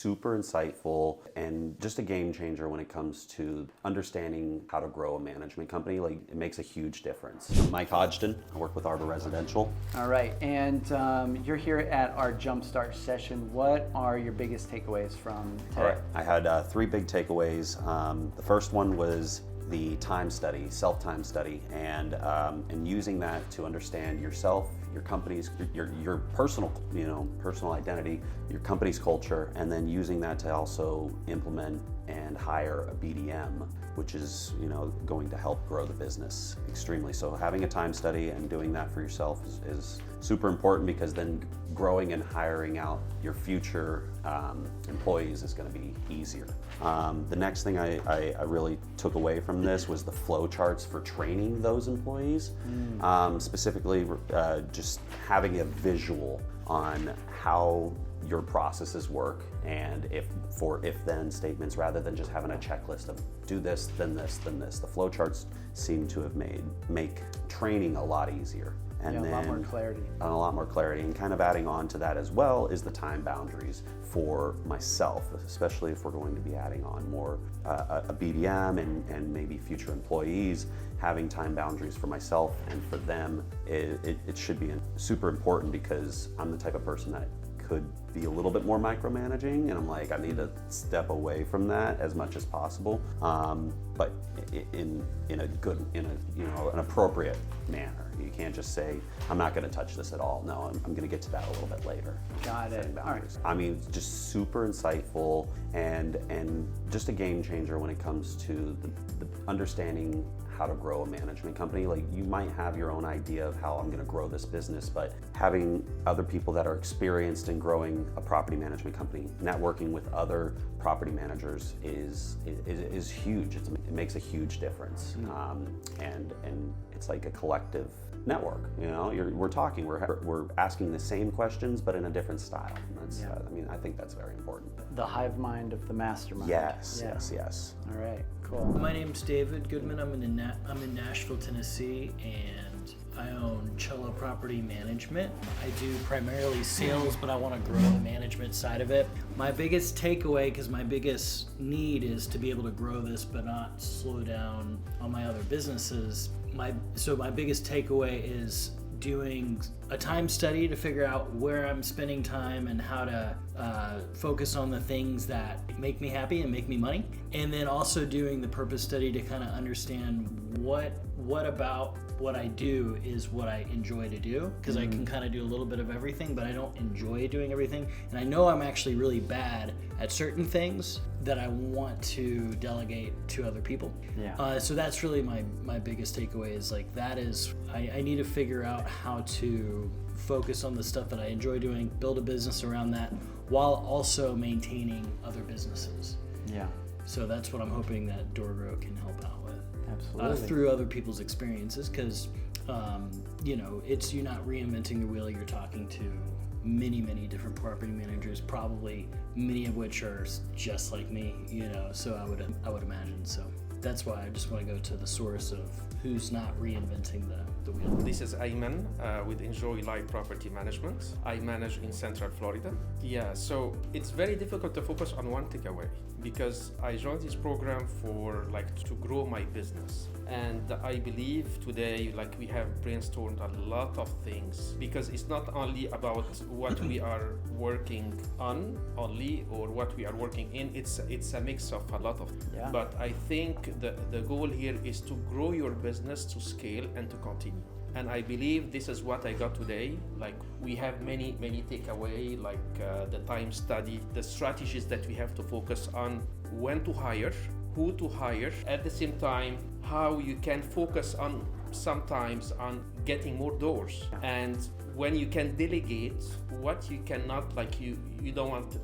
Super insightful and just a game changer when it comes to understanding how to grow a management company. Like, it makes a huge difference. I'm Mike Hodgson. I work with Arbor Residential. All right, and you're here at our Jumpstart session. What are your biggest takeaways from today? All right, I had 3 big takeaways. The first one was the time study, self-time study, and using that to understand yourself, your company's, your personal, personal identity, your company's culture, and then using that to also implement and hire a BDM, which is, going to help grow the business extremely. So having a time study and doing that for yourself is super important, because then growing and hiring out your future employees is going to be easier. The next thing I really took away from this was the flow charts for training those employees. Specifically, just having a visual on how your processes work, and if-then statements, rather than just having a checklist of do this, then this, then this. The flow charts seem to have make training a lot easier. And a then lot more clarity. A lot more clarity. And kind of adding on to that as well is the time boundaries for myself, especially if we're going to be adding on more a BDM and maybe future employees. Having time boundaries for myself and for them, it should be super important, because I'm the type of person that could be a little bit more micromanaging, and I'm like, I need to step away from that as much as possible, but in an appropriate manner. You can't just say, I'm not going to touch this at all. No, I'm going to get to that a little bit later. Got it. All right. I mean, just super insightful and just a game changer when it comes to the understanding how to grow a management company. Like, you might have your own idea of how I'm going to grow this business, but having other people that are experienced in growing a property management company, networking with other property managers is huge. It makes a huge difference, and it's like a collective network. We're talking, we're asking the same questions, but in a different style. That's, I think that's very important. The hive mind of the mastermind. Yes. All right, cool. My name's David Goodman. I'm in Nashville, Tennessee, and I own Cello Property Management. I do primarily sales, but I want to grow the management side of it. My biggest takeaway, because my biggest need is to be able to grow this but not slow down on my other businesses. So my biggest takeaway is doing a time study to figure out where I'm spending time and how to focus on the things that make me happy and make me money, and then also doing the purpose study to kind of understand what about what I do is what I enjoy to do, because I can kind of do a little bit of everything, but I don't enjoy doing everything, and I know I'm actually really bad at certain things that I want to delegate to other people. So that's really my biggest takeaway, is like, that is, I need to figure out how to focus on the stuff that I enjoy doing, build a business around that, while also maintaining other businesses. So that's what I'm hoping that DoorGrow can help out with. Absolutely. Through other people's experiences, because you're not reinventing the wheel. You're talking to many different property managers, probably many of which are just like me. So I would imagine. So that's why I just want to go to the source of who's not reinventing the wheel. This is Ayman with Enjoy Life Property Management. I manage in Central Florida. So it's very difficult to focus on one takeaway, because I joined this program to grow my business. And I believe today, we have brainstormed a lot of things, because it's not only about what we are working on only, or what we are working in. It's a mix of a lot of. But I think the goal here is to grow your business to scale and to continue. And I believe this is what I got today. We have many takeaway, the time study, the strategies that we have to focus on, when to hire, who to hire, at the same time, how you can focus on sometimes on getting more doors, and when you can delegate what you cannot, you don't want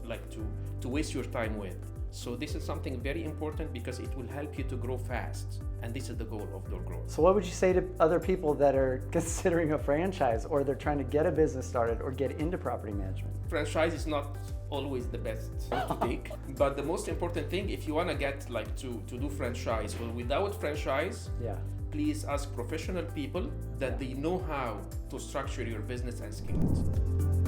to waste your time with. So this is something very important, because it will help you to grow fast. And this is the goal of DoorGrow. So what would you say to other people that are considering a franchise, or they're trying to get a business started or get into property management? Franchise is not always the best to take, but the most important thing, if you want to get to do franchise, or without franchise, please ask professional people that they know how to structure your business and scale it.